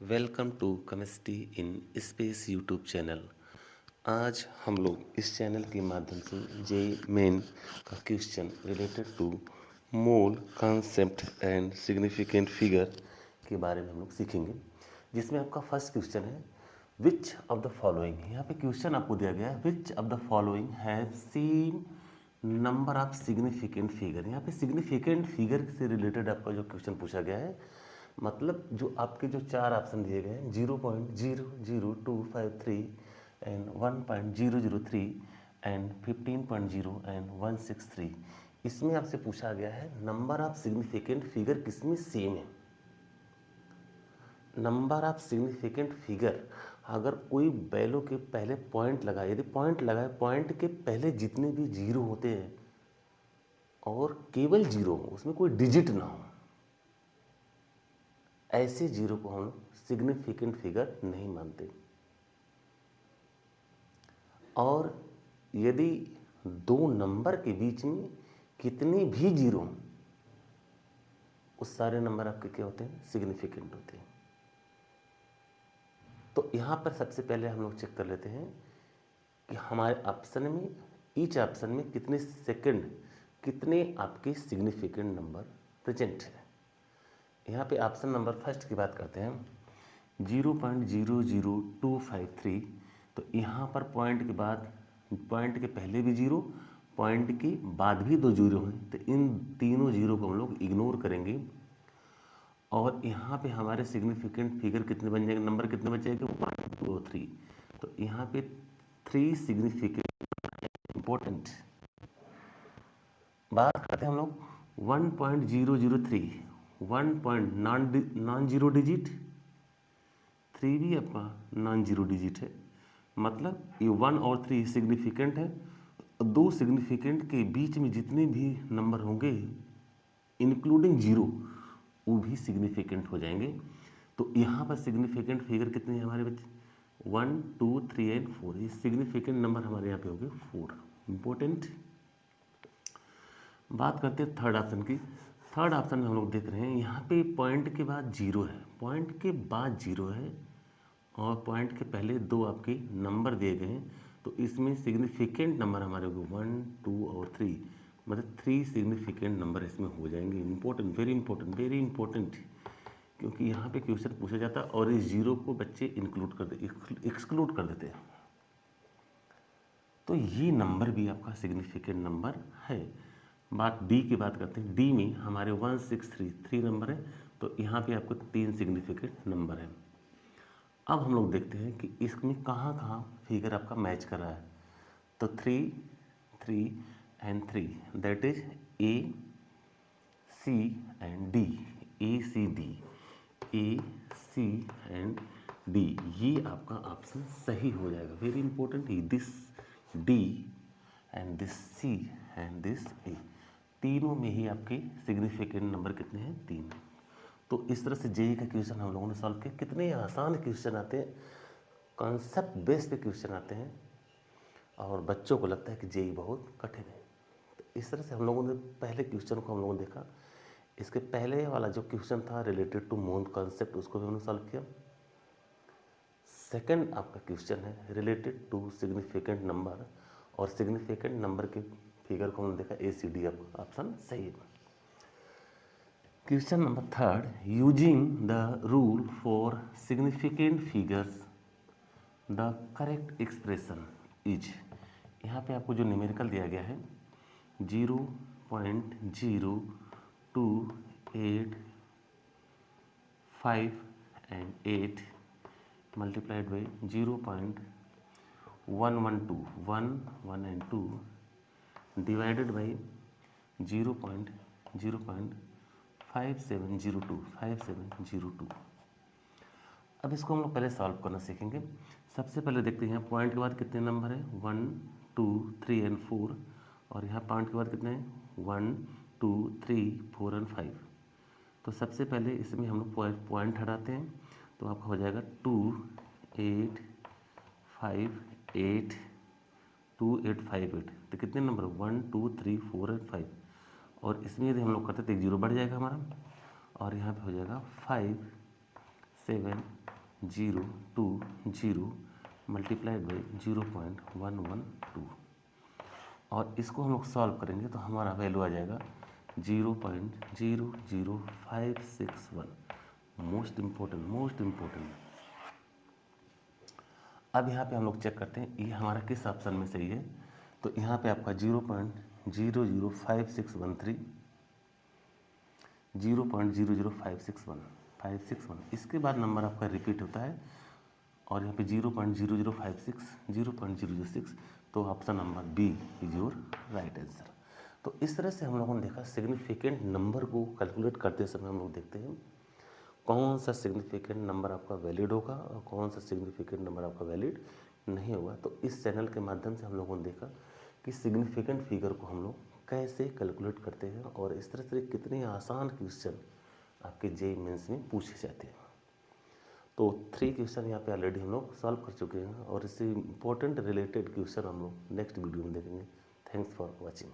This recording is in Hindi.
Welcome to chemistry in space YouTube channel. आज हम लोग इस चैनल के माध्यम से जेईई मेन का question related to mole concept and significant figure के बारे में हम लोग सीखेंगे, जिसमें आपका फर्स्ट क्वेश्चन है विच ऑफ द फॉलोइंग। यहाँ पे क्वेश्चन आपको दिया गया है which of the following have same number of significant figure. यहाँ पे सिग्निफिकेंट फिगर से रिलेटेड आपका जो क्वेश्चन पूछा गया है, मतलब जो आपके जो चार ऑप्शन दिए गए हैं 0.00253 एंड 1.003 एंड 15.0 एंड 163, इसमें आपसे पूछा गया है नंबर ऑफ सिग्निफिकेंट फिगर किसमें सेम है। नंबर ऑफ सिग्निफिकेंट फिगर, अगर कोई वैल्यू के पहले पॉइंट लगाए, यदि पॉइंट लगाए, पॉइंट के पहले जितने भी जीरो होते हैं और केवल जीरो हो, उसमें कोई डिजिट ना हो, ऐसे जीरो को हम सिग्निफिकेंट फिगर नहीं मानते। और यदि दो नंबर के बीच में कितने भी जीरो, उस सारे नंबर आपके क्या होते हैं, सिग्निफिकेंट होते हैं। तो यहाँ पर सबसे पहले हम लोग चेक कर लेते हैं कि हमारे ऑप्शन में, ईच ऑप्शन में कितने सेकंड, कितने आपके सिग्निफिकेंट नंबर प्रेजेंट है। यहाँ पे ऑप्शन नंबर फर्स्ट की बात करते हैं 0.00253। तो यहाँ पर पॉइंट के बाद, पॉइंट के पहले भी जीरो, पॉइंट के बाद भी दो जीरो हैं, तो इन तीनों जीरो को हम लोग इग्नोर करेंगे। और यहाँ पे हमारे सिग्निफिकेंट फिगर कितने बन जाएंगे, नंबर कितने बच जाएंगे, 1 2 और 3। तो यहाँ पे 3 सिग्निफिकेंट इंपॉर्टेंट। बात करते हैं हम लोग 1.003, 1 नॉन जीरो डिजिट, 3 भी आपका नॉन जीरो डिजिट है, मतलब ये 1 और 3 सिग्निफिकेंट है। दो सिग्निफिकेंट के बीच में जितने भी नंबर होंगे इंक्लूडिंग जीरो, वो भी सिग्निफिकेंट हो जाएंगे। तो यहाँ पर सिग्निफिकेंट फिगर कितने हैं हमारे बच्चे, 1 2 3 एंड 4। ये सिग्निफिकेंट नंबर हमारे यहाँ पे हो गए 4, इंपॉर्टेंट। बात करते हैं थर्ड ऑप्शन की। थर्ड ऑप्शन में हम लोग देख रहे हैं यहाँ पे पॉइंट के बाद जीरो है, पॉइंट के बाद जीरो है और पॉइंट के पहले दो आपके नंबर दिए गए हैं। तो इसमें सिग्निफिकेंट नंबर हमारे हो गए 1 2 और 3, मतलब 3 सिग्निफिकेंट नंबर इसमें हो जाएंगे। Important, very important, very important, क्योंकि यहाँ पे क्वेश्चन पूछा जाता है और इस जीरो को बच्चे इंक्लूड कर दे, एक्सक्लूड कर देते हैं। तो ये नंबर भी आपका सिग्निफिकेंट नंबर है। बात डी की बात करते हैं। डी में हमारे 1633 नंबर है, तो यहाँ पे आपको 3 सिग्निफिकेंट नंबर है। अब हम लोग देखते हैं कि इसमें कहाँ कहाँ फिगर आपका मैच कर रहा है। तो 3 3 and 3, that is A C and D, A C D, A C and D, ये आपका ऑप्शन सही हो जाएगा। Very important, this D and this C and this A, तीनों में ही आपके सिग्निफिकेंट नंबर कितने हैं, 3। तो इस तरह से जेईई का क्वेश्चन हम लोगों ने सॉल्व किया। कितने आसान क्वेश्चन आते हैं, कॉन्सेप्ट बेस पे क्वेश्चन आते हैं और बच्चों को लगता है कि जेईई बहुत कठिन है। तो इस तरह से हम लोगों ने पहले क्वेश्चन को हम लोगों ने देखा। इसके पहले वाला जो क्वेश्चन था रिलेटेड टू मोल कॉन्सेप्ट, उसको भी हमने सॉल्व किया। सेकंड आपका क्वेश्चन है रिलेटेड टू सिग्निफिकेंट नंबर, और सिग्निफिकेंट नंबर के फिगर को हमने देखा ए सी डी, आपका ऑप्शन सही है। Question number third, using the rule for significant figures the correct expression is. यहाँ पे आपको जो न्यूमेरिकल दिया गया है 0.0285 and 8 multiplied by 0.112, 1 1 and 2 divided by 0.5702। अब इसको हम लोग पहले सॉल्व करना सीखेंगे। सबसे पहले देखते हैं पॉइंट के बाद कितने नंबर है, 1 2 3 एंड 4, और यहाँ पॉइंट के बाद कितने हैं, 1 2 3 4 एंड 5। तो सबसे पहले इसमें हम लोग पॉइंट हटाते हैं, तो आपका हो जाएगा 2 8 5 8 2 8 5 8। तो कितने नंबर, 1 2 3 4 एंड 5। और इसमें यदि हम लोग करते तो एक जीरो बढ़ जाएगा हमारा, और यहाँ पे हो जाएगा 5 7,020 मल्टीप्लाइड बाई 0.112 और इसको हम लोग सॉल्व करेंगे तो हमारा वैल्यू आ जाएगा 0.00561। Most important. अब यहाँ पे हम लोग चेक करते हैं ये हमारा किस ऑप्शन में सही है। तो यहाँ पे आपका 0.005613 0.00561 इसके बाद नंबर आपका रिपीट होता है और यहाँ पे 0.0056 0.006 तो option number B is your right answer. तो इस तरह से हम लोगों ने देखा सिग्निफिकेंट नंबर को कैलकुलेट करते समय हम लोग देखते हैं कौन सा सिग्निफिकेंट नंबर आपका वैलिड होगा और कौन सा सिग्निफिकेंट नंबर आपका वैलिड नहीं होगा। तो इस चैनल के माध्यम से हम लोगों ने देखा कि सिग्निफिकेंट फिगर को हम लोग कैसे कैलकुलेट करते हैं और इस तरह से कितने आसान क्वेश्चन आपके जेईई मेंस में पूछे जाते हैं। तो 3 क्वेश्चन यहाँ पे ऑलरेडी हम लोग सॉल्व कर चुके हैं और इससे इम्पोर्टेंट रिलेटेड क्वेश्चन हम लोग नेक्स्ट वीडियो में देखेंगे। Thanks for watching.